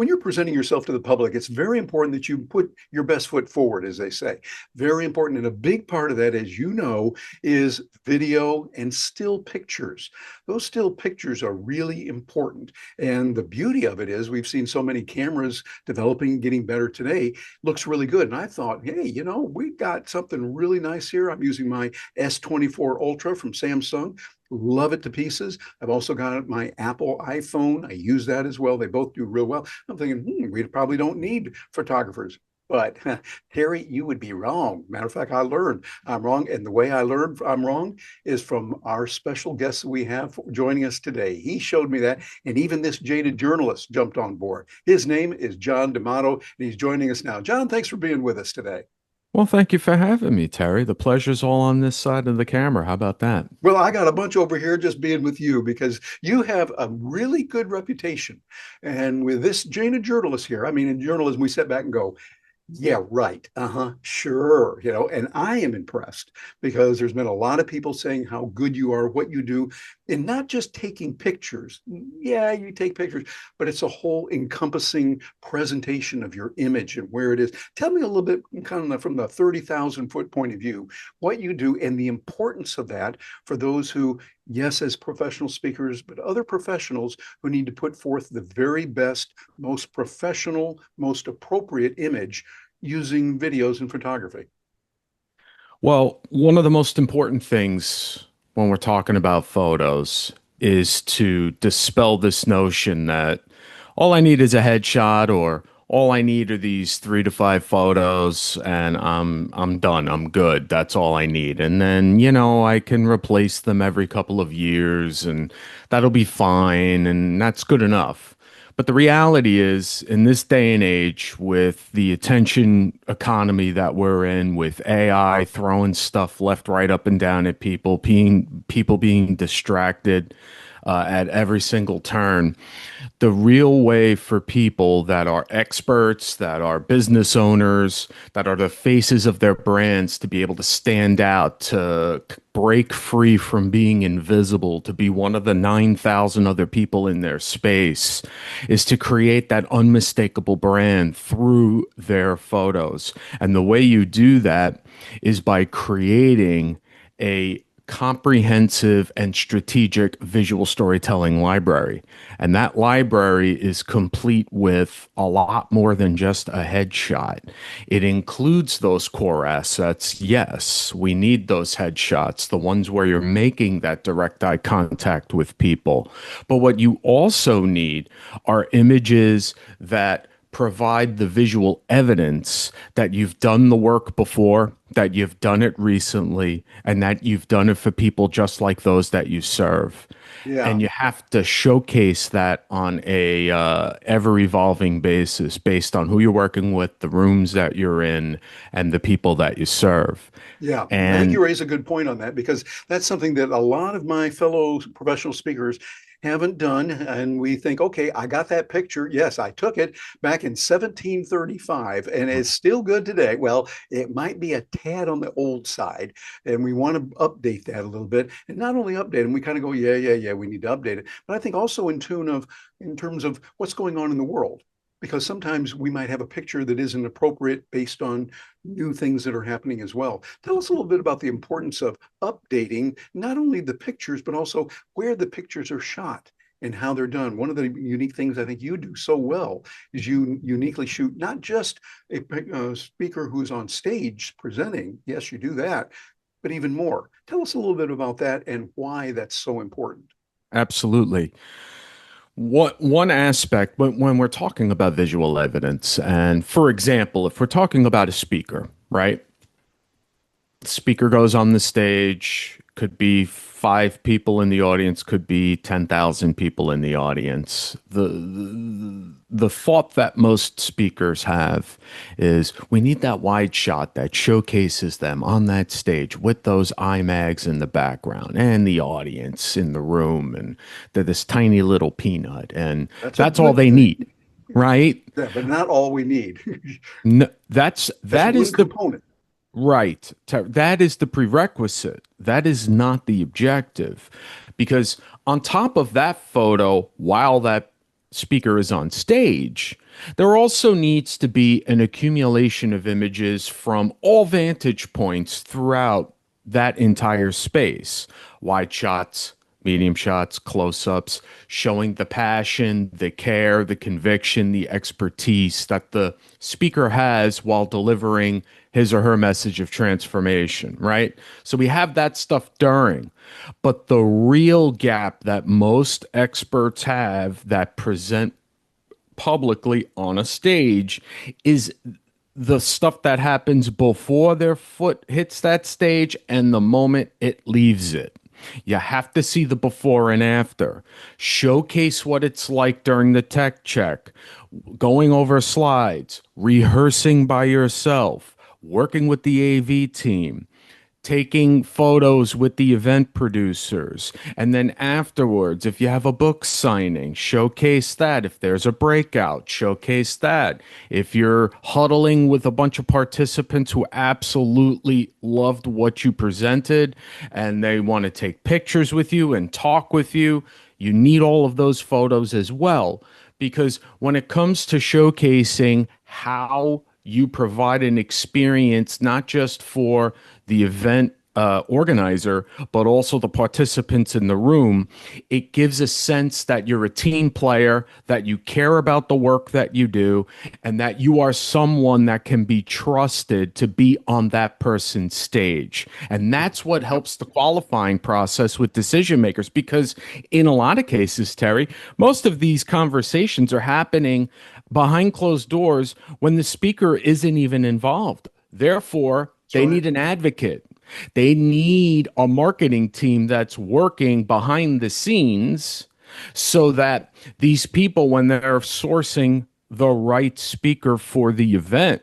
when you're presenting yourself to the public, it's very important that you put your best foot forward, as they say. Very important. And a big part of that, as you know, is video and still pictures. Those still pictures are really important. And the beauty of it is we've seen so many cameras developing, getting better today, looks really good. And I thought, hey, we got something really nice here. I'm using my S24 Ultra from Samsung. Love it to pieces. I've also got my Apple iPhone. I use that as well. They both do real well. I'm thinking, we probably don't need photographers. But Terry, you would be wrong. Matter of fact, I learned I'm wrong. And the way I learned I'm wrong is from our special guest that we have joining us today. He showed me that. And even this jaded journalist jumped on board. His name is John DeMato, and he's joining us now. John, thanks for being with us today. Well, thank you for having me, Terry. The pleasure's all on this side of the camera. How about that? Well, I got a bunch over here just being with you because you have a really good reputation. And with this jaded journalist here, I mean, in journalism, we sit back and go, yeah, right. Uh-huh. Sure. And I am impressed because there's been a lot of people saying how good you are, what you do, and not just taking pictures. Yeah, you take pictures, but it's a whole encompassing presentation of your image and where it is. Tell me a little bit kind of from the 30,000-foot point of view, what you do and the importance of that for those who, yes, as professional speakers, but other professionals who need to put forth the very best, most professional, most appropriate image using videos and photography. Well, one of the most important things when we're talking about photos is to dispel this notion that all I need is a headshot or all I need are these 3 to 5 photos and I'm done. I'm good. That's all I need. And then, I can replace them every couple of years and that'll be fine and that's good enough. But the reality is, in this day and age, with the attention economy that we're in, with AI throwing stuff left, right, up, and down at people being distracted at every single turn, the real way for people that are experts, that are business owners, that are the faces of their brands to be able to stand out, to break free from being invisible, to be one of the 9,000 other people in their space, is to create that unmistakable brand through their photos. And the way you do that is by creating a comprehensive and strategic visual storytelling library. And that library is complete with a lot more than just a headshot. It includes those core assets. Yes, we need those headshots, the ones where you're making that direct eye contact with people. But what you also need are images that provide the visual evidence that you've done the work before, that you've done it recently, and that you've done it for people just like those that you serve. Yeah. And you have to showcase that on a ever evolving basis based on who you're working with, the rooms that you're in, and the people that you serve. Yeah, I think And you raise a good point on that because that's something that a lot of my fellow professional speakers haven't done. And we think, okay, I got that picture. Yes, I took it back in 1735 and it's still good today. Well, it might be a tad on the old side and we want to update that a little bit. And not only update them, we kind of go, yeah, yeah, yeah, we need to update it. But I think also in terms of what's going on in the world because sometimes we might have a picture that isn't appropriate based on new things that are happening as well. Tell us a little bit about the importance of updating not only the pictures, but also where the pictures are shot and how they're done. One of the unique things I think you do so well is you uniquely shoot not just a speaker who's on stage presenting. Yes, you do that, but even more. Tell us a little bit about that and why that's so important. absolutely. What one aspect when we're talking about visual evidence, and for example, if we're talking about a speaker, right? Speaker goes on the stage, could be 5 people in the audience, could be 10,000 people in the audience. The thought that most speakers have is we need that wide shot that showcases them on that stage with those IMAGs in the background and the audience in the room, and they're this tiny little peanut, and That's a that's all good they thing. need, right? Yeah, but not all we need. No, that's That's that one is the component. right. That is the prerequisite. That is not the objective. Because on top of that photo, while that speaker is on stage, there also needs to be an accumulation of images from all vantage points throughout that entire space. Wide shots, medium shots, close ups, showing the passion, the care, the conviction, the expertise that the speaker has while delivering his or her message of transformation, right? So we have that stuff during. But the real gap that most experts have that present publicly on a stage is the stuff that happens before their foot hits that stage and the moment it leaves it. You have to see the before and after. Showcase what it's like during the tech check, going over slides, rehearsing by yourself, working with the AV team, taking photos with the event producers. And then afterwards, if you have a book signing, showcase that. If there's a breakout, showcase that. If you're huddling with a bunch of participants who absolutely loved what you presented and they want to take pictures with you and talk with you, you need all of those photos as well. Because when it comes to showcasing how you provide an experience, not just for the event organizer, but also the participants in the room, it gives a sense that you're a team player, that you care about the work that you do, and that you are someone that can be trusted to be on that person's stage. And that's what helps the qualifying process with decision makers, because in a lot of cases, Terry, most of these conversations are happening behind closed doors when the speaker isn't even involved. Therefore, That's they right. need an advocate. They need a marketing team that's working behind the scenes so that these people, when they're sourcing the right speaker for the event,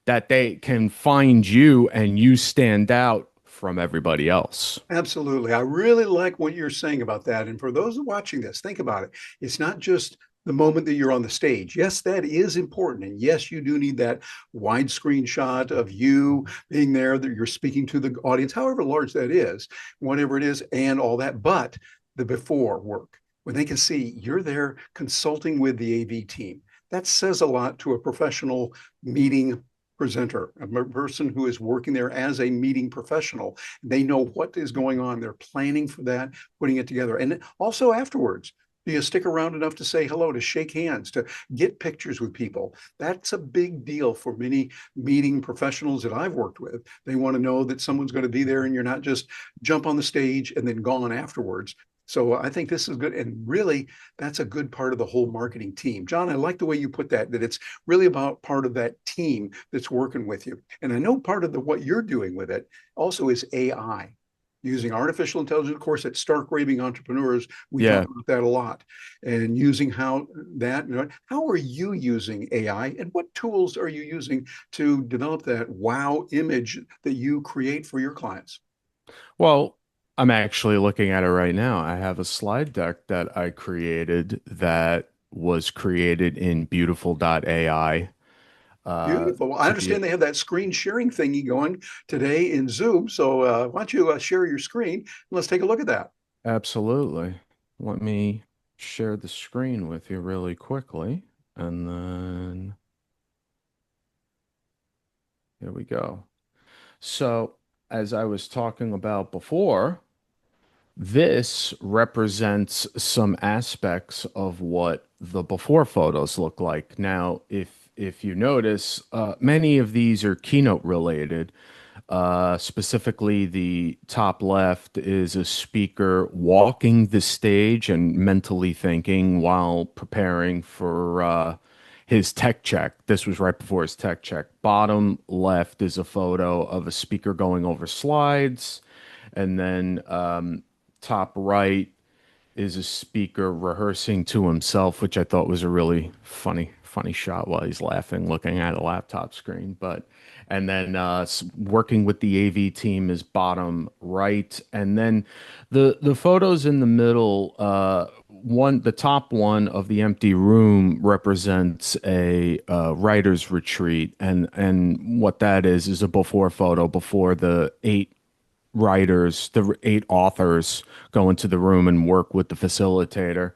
that they can find you and you stand out from everybody else. Absolutely. I really like what you're saying about that. And for those watching this, think about it. It's not just the moment that you're on the stage. Yes, that is important. And yes, you do need that widescreen shot of you being there, that you're speaking to the audience, however large that is, whatever it is, and all that. But the before work, when they can see you're there consulting with the AV team, that says a lot to a professional meeting presenter, a person who is working there as a meeting professional. They know what is going on. They're planning for that, putting it together. And also afterwards, do you stick around enough to say hello, to shake hands, to get pictures with people? That's a big deal for many meeting professionals that I've worked with. They want to know that someone's going to be there and you're not just jump on the stage and then gone afterwards. So I think this is good. And really, that's a good part of the whole marketing team. John, I like the way you put that, that it's really about part of that team that's working with you. And I know part of what you're doing with it also is AI, using artificial intelligence. Of course, at Stark Raving Entrepreneurs, we talk Yeah. about that a lot, and using how that, how are you using AI and what tools are you using to develop that wow image that you create for your clients? Well, I'm actually looking at it right now. I have a slide deck that I created that was created in beautiful.ai Beautiful. Well, I to be understand they have that screen sharing thingy going today in Zoom. So why don't you share your screen? Let's take a look at that. absolutely. Let me share the screen with you really quickly. And then here we go. So, as I was talking about before, this represents some aspects of what the before photos look like. Now, if you notice, many of these are keynote related. Specifically, the top left is a speaker walking the stage and mentally thinking while preparing for his tech check. This was right before his tech check. Bottom left is a photo of a speaker going over slides. And then top right is a speaker rehearsing to himself, which I thought was a really funny shot while he's laughing, looking at a laptop screen. But and then working with the AV team is bottom right, and then the photos in the middle. The top one of the empty room represents a writer's retreat, and what that is a before photo before the eight authors go into the room and work with the facilitator.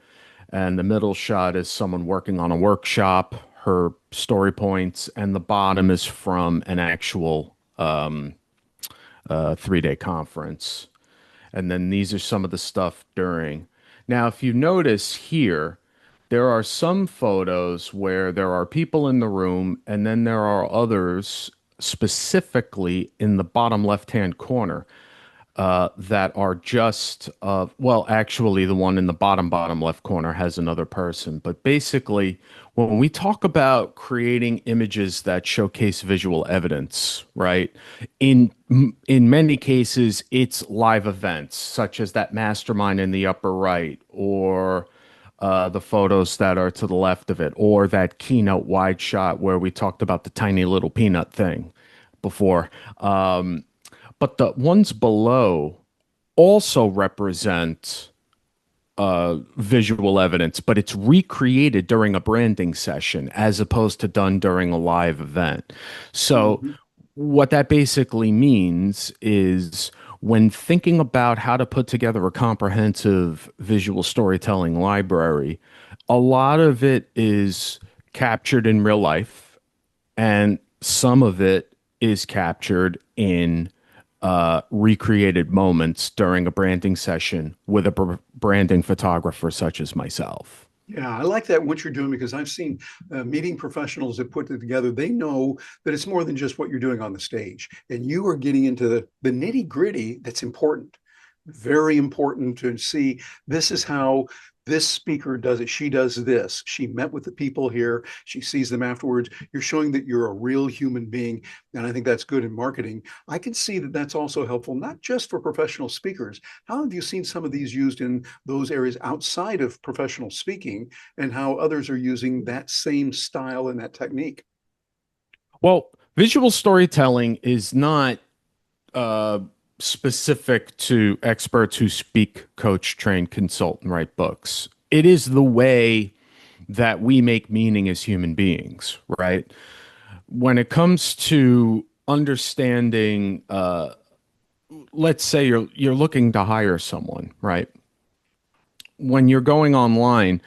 And the middle shot is someone working on a workshop, her story points, and the bottom is from an actual 3 day conference. And then these are some of the stuff during. Now, if you notice here, there are some photos where there are people in the room, and then there are others specifically in the bottom left hand corner that are just well, actually the one in the bottom left corner has another person, but basically when we talk about creating images that showcase visual evidence, right, in many cases it's live events such as that mastermind in the upper right, or the photos that are to the left of it, or that keynote wide shot where we talked about the tiny little peanut thing before. But the ones below also represent visual evidence, but it's recreated during a branding session as opposed to done during a live event. So, Mhm. what that basically means is when thinking about how to put together a comprehensive visual storytelling library, a lot of it is captured in real life, and some of it is captured in recreated moments during a branding session with a branding photographer such as myself. Yeah, I like that what you're doing because I've seen meeting professionals that put it together. They know that it's more than just what you're doing on the stage, and you are getting into the nitty gritty that's important. Very important to see this is how this speaker does it. She does this. She met with the people here. She sees them afterwards. You're showing that you're a real human being. And I think that's good in marketing. I can see that that's also helpful, not just for professional speakers. How have you seen some of these used in those areas outside of professional speaking, and how others are using that same style and that technique? Well, visual storytelling is not uh, specific to experts who speak, coach, train, consult, and write books. It is the way that we make meaning as human beings, right? When it comes to understanding, let's say you're looking to hire someone, right? When you're going online,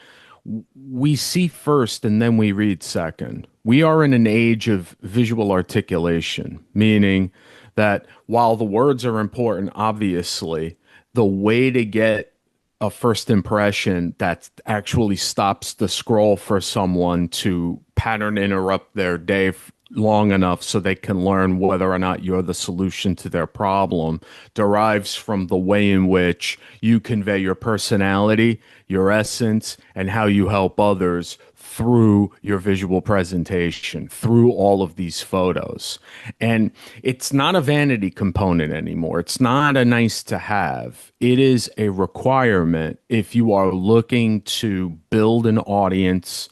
we see first and then we read second. We are in an age of visual articulation, meaning that while the words are important, obviously, the way to get a first impression that actually stops the scroll for someone to pattern interrupt their day long enough so they can learn whether or not you're the solution to their problem derives from the way in which you convey your personality, your essence, and how you help others through your visual presentation, through all of these photos. And it's not a vanity component anymore. It's not a nice to have. It is a requirement if you are looking to build an audience,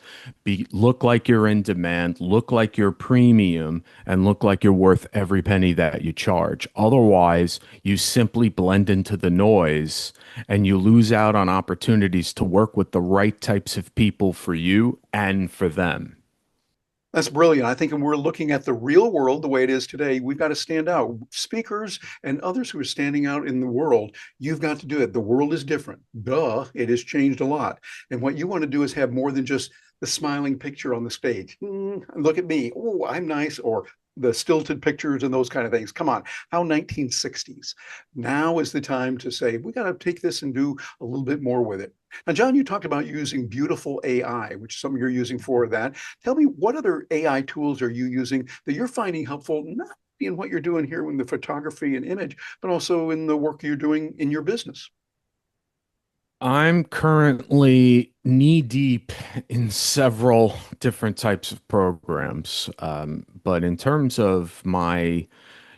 look like you're in demand, look like you're premium, and look like you're worth every penny that you charge. Otherwise, you simply blend into the noise and you lose out on opportunities to work with the right types of people for you and for them. That's brilliant. I think when we're looking at the real world the way it is today, we've got to stand out. Speakers and others who are standing out in the world, you've got to do it. The world is different. Duh, it has changed a lot. And what you want to do is have more than just the smiling picture on the stage. Look at me. Oh, I'm nice. Or the stilted pictures and those kind of things. Come on, how 1960s. Now is the time to say, we got to take this and do a little bit more with it. Now, John, you talked about using beautiful AI, which is something you're using for that. Tell me, what other AI tools are you using that you're finding helpful, not in what you're doing here in the photography and image, but also in the work you're doing in your business? I'm currently knee deep in several different types of programs. But in terms of my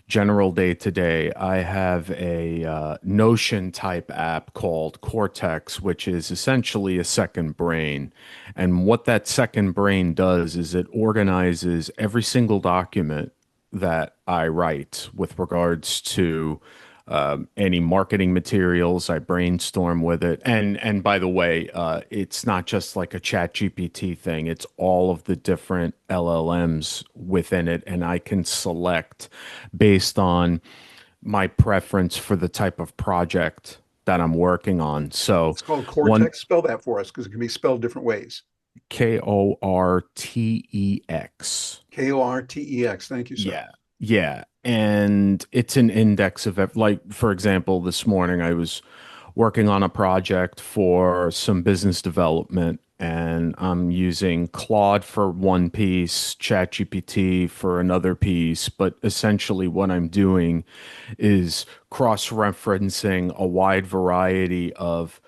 general day to day, I have a Notion type app called Cortex, which is essentially a second brain. And what that second brain does is it organizes every single document that I write with regards to any marketing materials. I brainstorm with it, and by the way, it's not just like a Chat GPT thing. It's all of the different LLMs within it, and I can select based on my preference for the type of project that I'm working on. So It's called one Cortex. Spell that for us because it can be spelled different ways. Kortex. Kortex. Thank you, sir. Yeah. Yeah. And it's an index of, like, for example, this morning I was working on a project for some business development, and I'm using Claude for one piece, ChatGPT for another piece. But essentially, what I'm doing is cross-referencing a wide variety of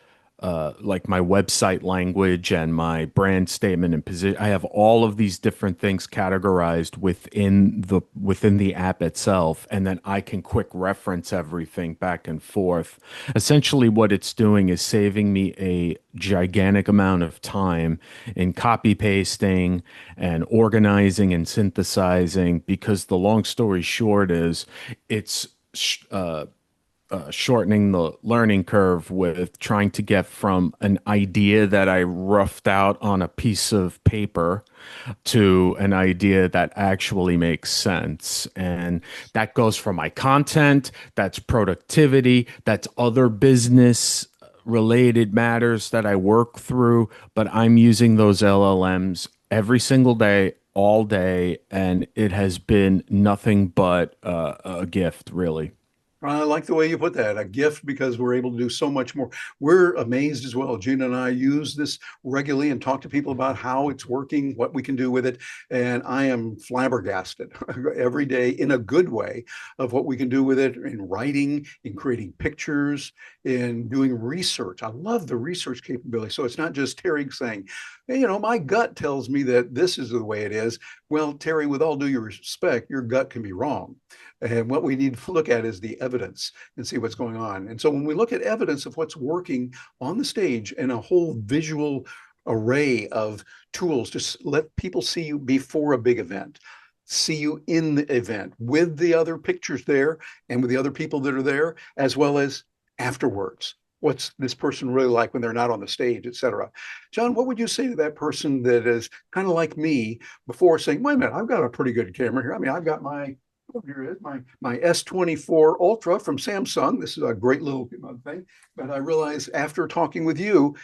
like my website language and my brand statement and position. I have all of these different things categorized within the app itself, and then I can quick reference everything back and forth. Essentially, what it's doing is saving me a gigantic amount of time in copy pasting and organizing and synthesizing. Because the long story short is, it's shortening the learning curve with trying to get from an idea that I roughed out on a piece of paper to an idea that actually makes sense. And that goes for my content, that's productivity, that's other business related matters that I work through. But I'm using those LLMs every single day, all day, and it has been nothing but a gift, really. I like the way you put that, a gift, because we're able to do so much more. We're amazed as well. Gina and I use this regularly and talk to people about how it's working, what we can do with it. And I am flabbergasted every day in a good way of what we can do with it in writing, in creating pictures, in doing research. I love the research capability. So it's not just Terry saying, hey, my gut tells me that this is the way it is. Well, Terry, with all due respect, your gut can be wrong. And what we need to look at is the evidence and see what's going on. And so when we look at evidence of what's working on the stage and a whole visual array of tools to let people see you before a big event, see you in the event with the other pictures there and with the other people that are there, as well as afterwards. What's this person really like when they're not on the stage, et cetera? John, what would you say to that person that is kind of like me before saying, wait a minute, I've got a pretty good camera here. I mean, I've got here is my S24 Ultra from Samsung. This is a great little thing. But I realize after talking with you,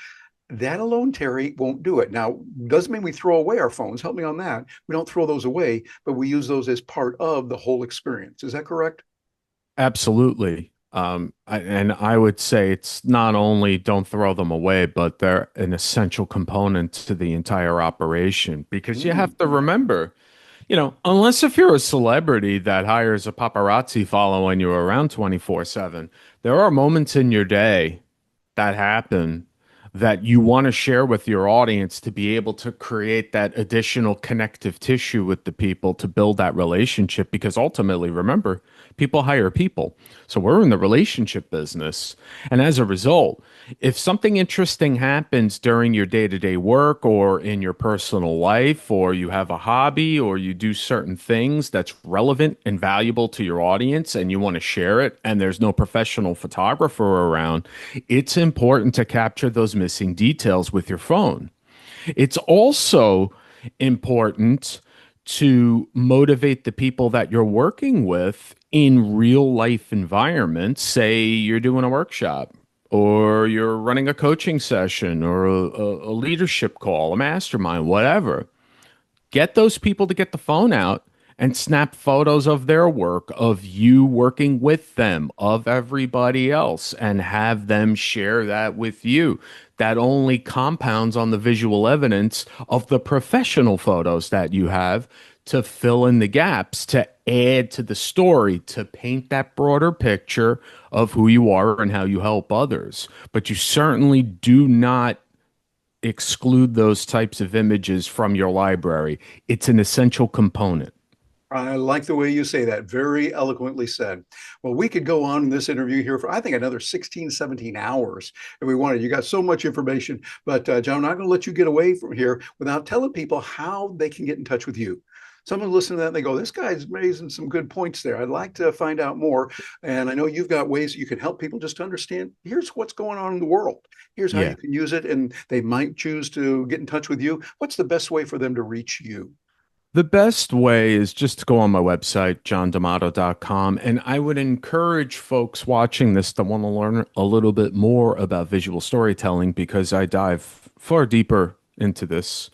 that alone, Terry, won't do it. Now, doesn't mean we throw away our phones. Help me on that. We don't throw those away, but we use those as part of the whole experience. Is that correct? Absolutely. And I would say it's not only don't throw them away, but they're an essential component to the entire operation. Because you Mm. have to remember, unless if you're a celebrity that hires a paparazzi following you around 24/7, there are moments in your day that happen that you want to share with your audience to be able to create that additional connective tissue with the people to build that relationship. Because ultimately, remember, people hire people. So we're in the relationship business. And as a result, if something interesting happens during your day to day work or in your personal life, or you have a hobby or you do certain things that's relevant and valuable to your audience and you want to share it, and there's no professional photographer around, it's important to capture those missing details with your phone. It's also important to motivate the people that you're working with in real life environments. Say you're doing a workshop, or you're running a coaching session, or a leadership call, a mastermind, whatever. Get those people to get the phone out and snap photos of their work, of you working with them, of everybody else, and have them share that with you. That only compounds on the visual evidence of the professional photos that you have to fill in the gaps, to add to the story, to paint that broader picture of who you are and how you help others. But you certainly do not exclude those types of images from your library. It's an essential component. I like the way you say that. Very eloquently said. Well, we could go on in this interview here for, I think, another 16, 17 hours if we wanted. You got so much information. But, John, I'm not going to let you get away from here without telling people how they can get in touch with you. Someone listen to that and they go, this guy's raising some good points there. I'd like to find out more. And I know you've got ways that you can help people just to understand here's what's going on in the world. Here's how you Yeah. can use it. And they might choose to get in touch with you. What's the best way for them to reach you? The best way is just to go on my website, johndemato.com, and I would encourage folks watching this to want to learn a little bit more about visual storytelling because I dive far deeper into this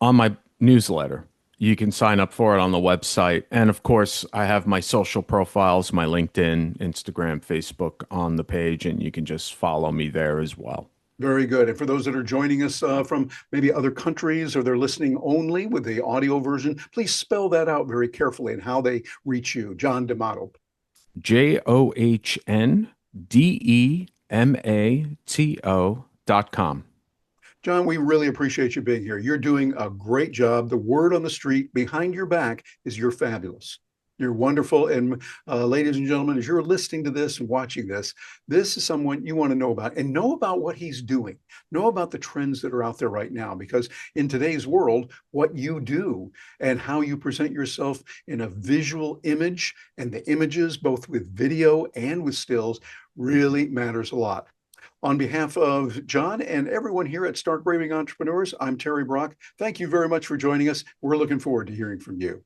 on my newsletter. You can sign up for it on the website. And of course, I have my social profiles, my LinkedIn, Instagram, Facebook on the page, and you can just follow me there as well. Very good. And for those that are joining us from maybe other countries or they're listening only with the audio version, please spell that out very carefully and how they reach you. John DeMato. JohnDemato.com. John, we really appreciate you being here. You're doing a great job. The word on the street behind your back is you're fabulous. You're wonderful. And ladies and gentlemen, as you're listening to this and watching this, this is someone you want to know about and know about what he's doing. Know about the trends that are out there right now, because in today's world, what you do and how you present yourself in a visual image and the images, both with video and with stills, really matters a lot. On behalf of John and everyone here at Stark Raving Entrepreneurs, I'm Terry Brock. Thank you very much for joining us. We're looking forward to hearing from you.